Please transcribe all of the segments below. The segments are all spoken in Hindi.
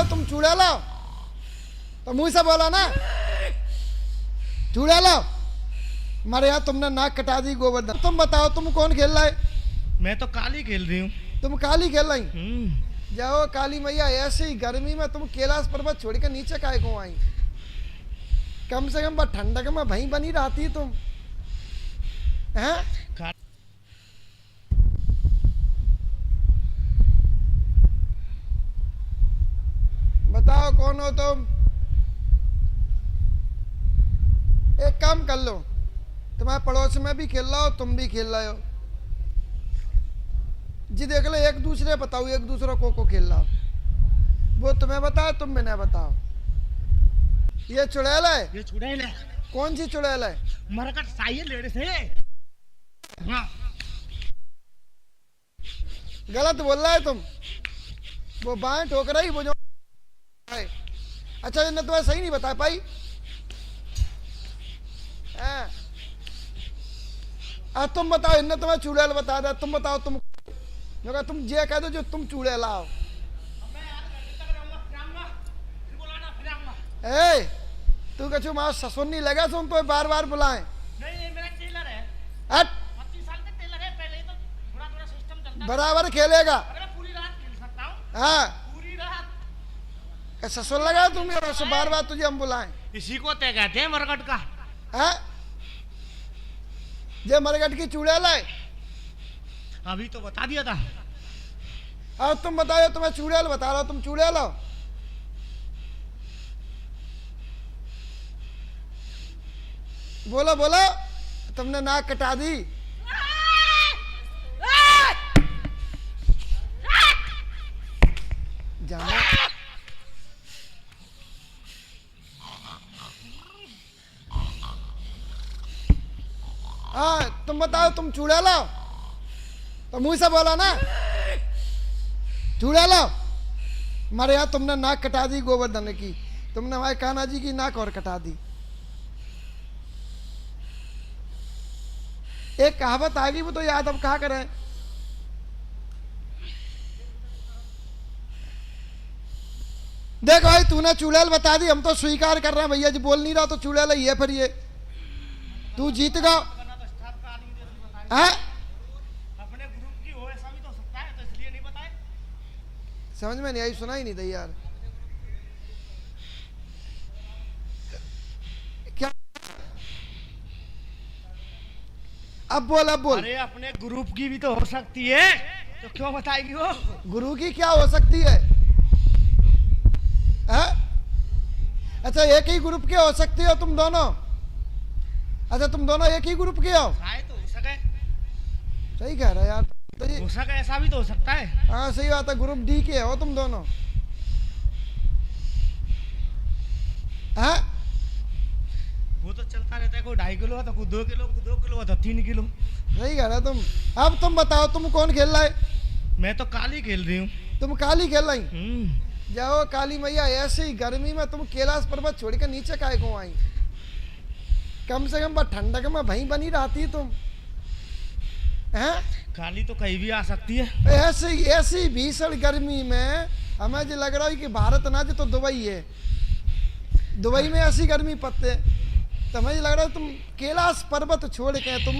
तुम चूड़ा लाओ, तो मुंह से बोला ना चूड़ा लाओ। मारे यार तुमने नाक कटा दी गोवर्धन। तुम बताओ तुम कौन खेल रहा है? मैं तो काली खेल रही हूँ। तुम काली खेल रही? जाओ काली मैया, ऐसे ही गर्मी में तुम कैलाश पर्वत छोड़ के नीचे काहे को आई? कम से कम ठंडक में वहीं बनी रहती तुम हैं? बताओ कौन हो तुम? एक काम कर लो, तुम्हारे पड़ोस में भी खेल रहा हो, तुम भी खेल रहे हो जी। देख लो, एक दूसरे बताओ, एक दूसरे को खेल रहा हो। वो तुम्हें बताओ, तुम मैंने बताओ। ये चुड़ैल है? ये चुड़ैल है। कौन सी चुड़ैल है? मरकट साइए लेडीज है। हाँ। गलत बोल रहा है तुम। वो बाएं ठोक रही, वो जो है। अच्छा, इन्हें तुम्हें सही नहीं बता पाई? तुम बताओ, इन्हें तुम्हें चुड़ैल बता दे। तुम बताओ, तुम जे कह दो जो तुम चुड़ैल आओ। ए, तू कछु मां ससुर नहीं लगा तुम तो बार बार बुलाए? नहीं, मेरा टेलर है। 25 साल का टेलर है। पहले तो थोड़ा थोड़ा सिस्टम चलता। बराबर खेलेगा। अगर पूरी रात खेल सकता हूँ। हाँ, पूरी रात। ससुर लगा तुम और बार बार तुझे हम बुलाएं? इसी को तय कहते हैं मरकट का। हाँ, जे मरकट की चुड़ैल है। अभी तो बता दिया था। अब तुम बताओ, तुम्हें चुड़ैल बता रहा हो, तुम चुड़ैल हो? बोलो बोलो, तुमने नाक कटा दी। जाना। हाँ, तुम बताओ, तुम चुड़ैल हो? तो मुंह से बोला ना चुड़ैल हो। मारे यार तुमने नाक कटा दी गोवर्धन की। तुमने हमारे कान्हा जी की नाक और कटा दी। एक कहावत आ गई, वो तो याद अब कहा करें। देख भाई, तूने चुड़ैल बता दी, हम तो स्वीकार कर रहे हैं। भैया जी बोल नहीं रहा तो चुड़ैल ही है। फिर ये तू जीत गया। हाँ, अपने ग्रुप की हो ऐसा भी तो सकता है, तो इसलिए नहीं बताए। समझ में नहीं आई, सुना ही नहीं था यार। क्या? अब बोल, अब बोल। अरे अपने ग्रुप की भी तो हो सकती है, तो क्यों बताएगी वो? गुरु की क्या हो सकती है? हाँ? अच्छा, एक ही ग्रुप के हो सकती हो तुम दोनों? अच्छा, तुम दोनों एक ही ग्रुप के हो? शायद तो हो सके। सही कह रहा यार तो हो सके, ऐसा भी तो हो सकता है। हाँ सही बात है, ग्रुप डी के हो तुम दोनों। हाँ, वो तो चलता रहता है। कोई 2.5 किलो है तो कोई 2 किलो, कोई 2 किलो है तो 3 किलो। सही कह रहा तुम। अब तुम बताओ, तुम कौन खेल रहा है? मैं तो काली खेल रही हूँ। तुम काली खेल रही? जाओ काली मैया, ऐसे ही गर्मी में तुम कैलाश पर्वत छोड़ के नीचे काहे को आई? कम से कम ठंडक में वहीं बनी रहती तुम हैं? काली तो कहीं भी आ सकती है। ऐसी ऐसी भीषण गर्मी में हमें जो लग रहा है कि भारत ना जो तो दुबई है। दुबई में ऐसी गर्मी पड़ते, तो हमें लग रहा है तुम कैलाश पर्वत छोड़ के तुम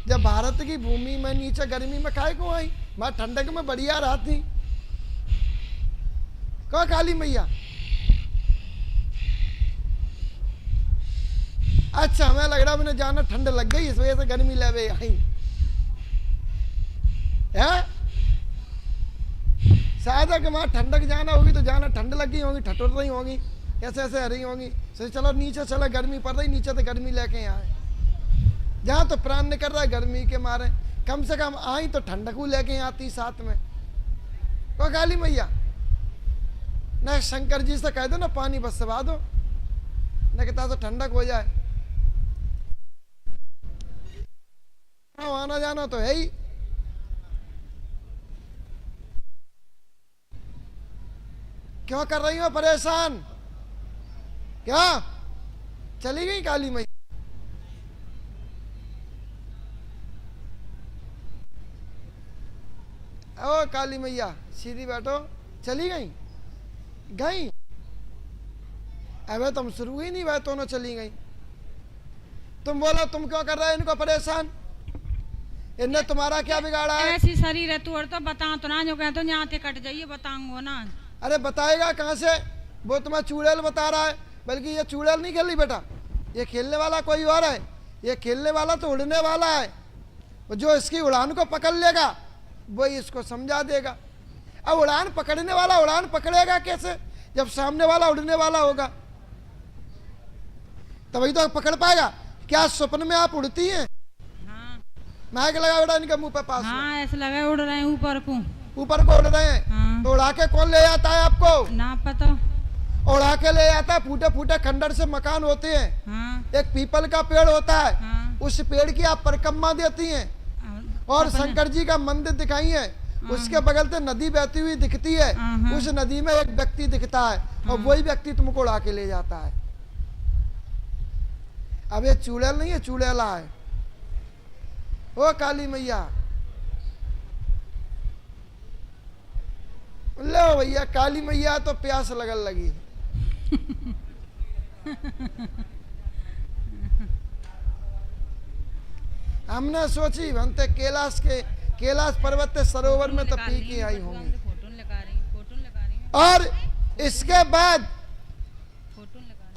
जब भारत की भूमि में नीचे गर्मी में काहे को आई? मैं ठंडक में बढ़िया रहती। कहो काली मैया। अच्छा, हमें लग रहा मैंने जाना ठंड लग गई, इस वजह से गर्मी ले आई है। शायद है कि वहां ठंडक जाना होगी तो जाना ठंड लग गई होगी, ठटोर रही होगी, ऐसे ऐसे हरी होगी। सो चलो नीचे चलो, गर्मी पड़ रही, नीचे तो गर्मी लेके आए। जहाँ तो प्राण निकल रहा है गर्मी के मारे, कम से कम आई तो ठंडकू लेके आती साथ में। तो काली मैया न शंकर जी से कह दो ना पानी बसवा दो, न कहता तो ठंडक हो जाए। आना जाना तो है ही। क्यों कर रही हो परेशान? क्या चली गई काली मैया? ओ काली मैया सीधी बैठो, चली गई? गई। अबे तुम शुरू ही नहीं हुए, दोनों चली गई। तुम बोलो तुम क्यों कर रहे हो इनको परेशान? इनने तुम्हारा क्या बिगाड़ा है? ऐसी शरीर है तू, और तो बता तो ना, जो कह तो यहाँ से कट जाइए बताऊंगा ना। अरे बताएगा कहाँ से? वो तुम्हें चूड़ैल बता रहा है। बल्कि ये चूड़ैल नहीं खेली बेटा, ये खेलने वाला कोई और है। ये खेलने वाला तो उड़ने वाला है। जो इसकी उड़ान को पकड़ लेगा वही इसको समझा देगा। अब उड़ान पकड़ने वाला उड़ान पकड़ेगा कैसे जब सामने वाला उड़ने वाला होगा? तभी तो पकड़ पाएगा। क्या स्वप्न में आप उड़ती हैं? हाँ महक लगा उड़ा इनके मुंह पे पास में। हाँ, ऐसा लगा उड़ रहे हैं ऊपर को। ऊपर को उड़ रहे हैं। हाँ। तो उड़ा के कौन ले जाता है आपको? ना पता। उड़ा के ले जाता है। फूटे फूटे खंडर से मकान होते हैं। हाँ एक पीपल का पेड़ होता है। हाँ। उस पेड़ की आप परिक्रमा देती हैं और शंकर जी का मंदिर दिखाई है। उसके बगल से नदी बहती हुई दिखती है। उस नदी में एक व्यक्ति दिखता है और वही व्यक्ति तुमको उड़ा के ले जाता है। अब ये चूड़ैल नहीं है, चूड़ैला है। ओ काली मैया, लो भैया, काली मैया तो प्यास लगन लगी। हमने सोची बनते कैलाश पर्वत के सरोवर में तो पी के आई होंगी। और इसके बाद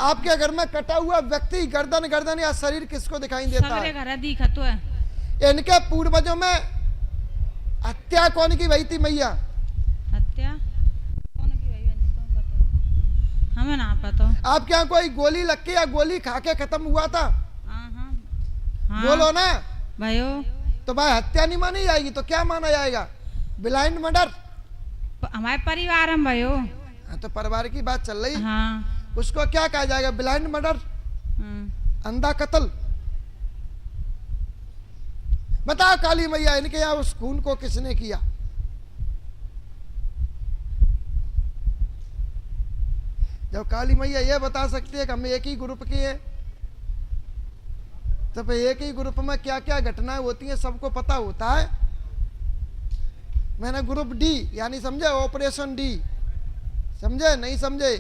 आपके घर में कटा हुआ व्यक्ति गर्दन या शरीर किसको दिखाई देता है? घर दिखा तो है। इनके पूर्वजों में हत्या कौन की भई थी मैया? हत्या कौन की भाई? तो पता हमें ना पता। आपके यहाँ कोई गोली लग के या गोली खा के खत्म हुआ था? हाँ। बोलो ना भाइयों। तो भाई हत्या नहीं मानी जाएगी तो क्या माना जाएगा? Blind murder. हमारे परिवार हम भाइयों। हाँ, तो परिवार की बात चल रही। हाँ। उसको क्या कहा जाएगा? ब्लाइंड मर्डर, अंधा कत्ल। बताओ काली मैया, इनके यहाँ उस खून को किसने किया? जब काली मैया ये बता सकती है कि हम एक ही ग्रुप के हैं, तो फिर एक ही ग्रुप में क्या क्या घटनाएं होती हैं सबको पता होता है। मैंने ग्रुप डी यानी समझे, ऑपरेशन डी। समझे नहीं समझे?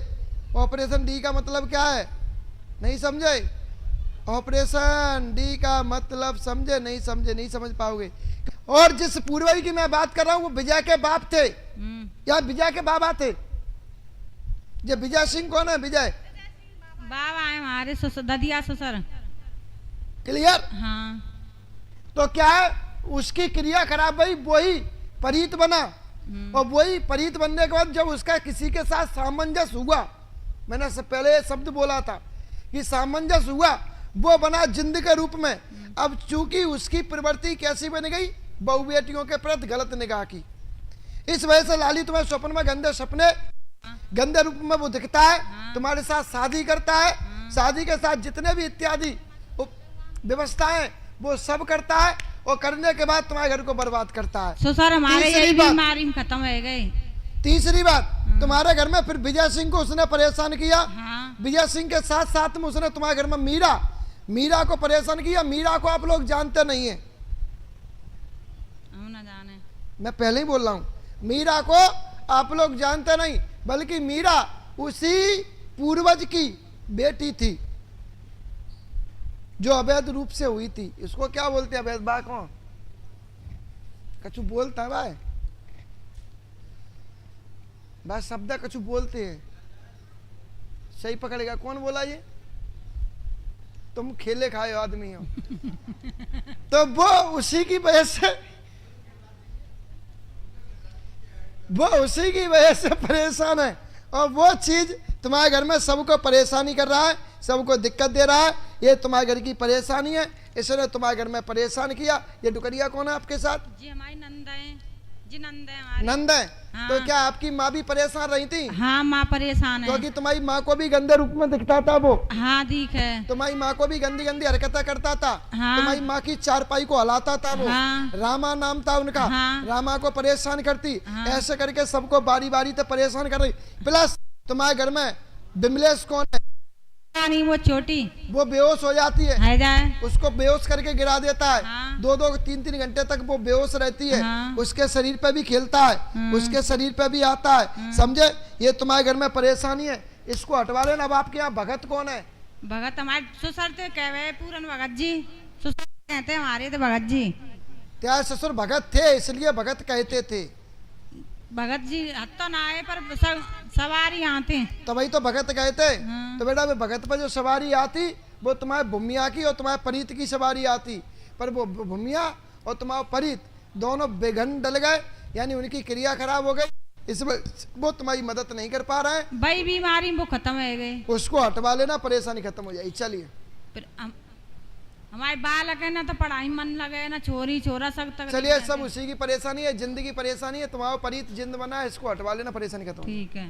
ऑपरेशन डी का मतलब क्या है? नहीं समझे? ऑपरेशन डी का मतलब समझे नहीं समझे? नहीं समझ पाओगे। और जिस पूर्वज की मैं बात कर रहा हूं वो विजय के बाप थे या विजय के बाबा थे? ये विजय सिंह कौन है? विजय बाबा है हमारे ससुर, ददिया ससुर। क्लियर? हाँ। तो क्या है, उसकी क्रिया खराब हुई, वही परीत बना। और वही परीत बनने के बाद जब उसका किसी के साथ सामंजस्य हुआ, मैंने से पहले ये शब्द बोला था कि सामंजस्य हुआ, वो बना जिंद के रूप में। अब चूंकि उसकी प्रवृत्ति कैसी बन गई? बहु बेटियों के प्रति गलत निगाह की। इस वजह से लाली तुम्हें स्वप्न में गंदे सपने, गंदे रूप में वो दिखता है। तुम्हारे साथ शादी करता है। शादी के साथ जितने भी इत्यादि व्यवस्थाएं वो सब करता है और करने के बाद तुम्हारे घर को बर्बाद करता है। ससुर हमारे यही बीमारी में खत्म हो गए। तीसरी बात, तुम्हारे घर में फिर विजय सिंह को उसने परेशान किया। विजय सिंह के साथ साथ में उसने तुम्हारे घर में मीरा को परेशान किया। मीरा को आप लोग जानते नहीं है। हम ना जाने। मैं पहले ही बोल रहा हूं, मीरा को आप लोग जानते नहीं, बल्कि मीरा उसी पूर्वज की बेटी थी जो अवैध रूप से हुई थी। इसको क्या बोलते हैं? अवैध बा कौन कछु बोलता है भाई? बस शब्द कछु बोलते हैं, सही पकड़ेगा। कौन बोला ये? तुम खेले खाए आदमी हो। तो वो उसी की वजह से परेशान है। और वो चीज तुम्हारे घर में सबको परेशानी कर रहा है, सबको दिक्कत दे रहा है। ये तुम्हारे घर की परेशानी है, इसने तुम्हारे घर में परेशान किया। ये डुकरिया कौन है आपके साथ? जी हमारी नंद है। जी नंद है हमारी। नंद है। हाँ। तो क्या आपकी माँ भी परेशान रही थी? हाँ, माँ परेशान है। क्योंकि तुम्हारी माँ को भी गंदे रूप में दिखता था वो। हाँ दिख है। तुम्हारी माँ को भी गंदी गंदी हरकतें करता था। हाँ। तुम्हारी माँ की चारपाई को हलाता था वो। हाँ। रामा नाम था उनका। हाँ। रामा को परेशान करती। हाँ। ऐसे करके सबको बारी बारी से परेशान कर रही। प्लस तुम्हारे घर में बिमलेश कौन है? नहीं वो छोटी वो बेहोश हो जाती है जाए। उसको बेहोश करके गिरा देता है। हाँ। 2-2 3-3 घंटे तक वो बेहोश रहती है। हाँ। उसके शरीर पे भी खेलता है, उसके शरीर पे भी आता है। समझे? ये तुम्हारे घर में परेशानी है, इसको हटवा लेना। अब आपके यहाँ भगत कौन है? भगत हमारे ससुर थे कहवे पूरन भगत जी, ससुर कहते हैं हमारे तो भगत जी। क्या ससुर भगत थे इसलिए भगत कहते थे? भगत जी हद तो ना आए पर सवारी आते। तो वही तो भगत कहते। हाँ। तो बेटा वे भगत पर जो सवारी आती वो तुम्हारे भूमिया की और तुम्हारे परीत की सवारी आती, पर वो भूमिया और तुम्हारा परीत दोनों बेगन डल गए, यानी उनकी क्रिया खराब हो गई, इसमें वो तुम्हारी मदद नहीं कर पा रहे हैं। भाई बीमारी वो खत्म हो गई, उसको हटवा लेना, परेशानी खत्म हो जाएगी। चलिए फिर हमारे बालक है ना तो पढ़ाई मन लगे ना, छोरी छोरा सब तक। चलिए, सब उसी की परेशानी है, जिंदगी परेशानी है। तुम्हारा परीत जिंद बना है, इसको हटवा लेना, परेशानी खत्म हो जाएगी। ठीक है।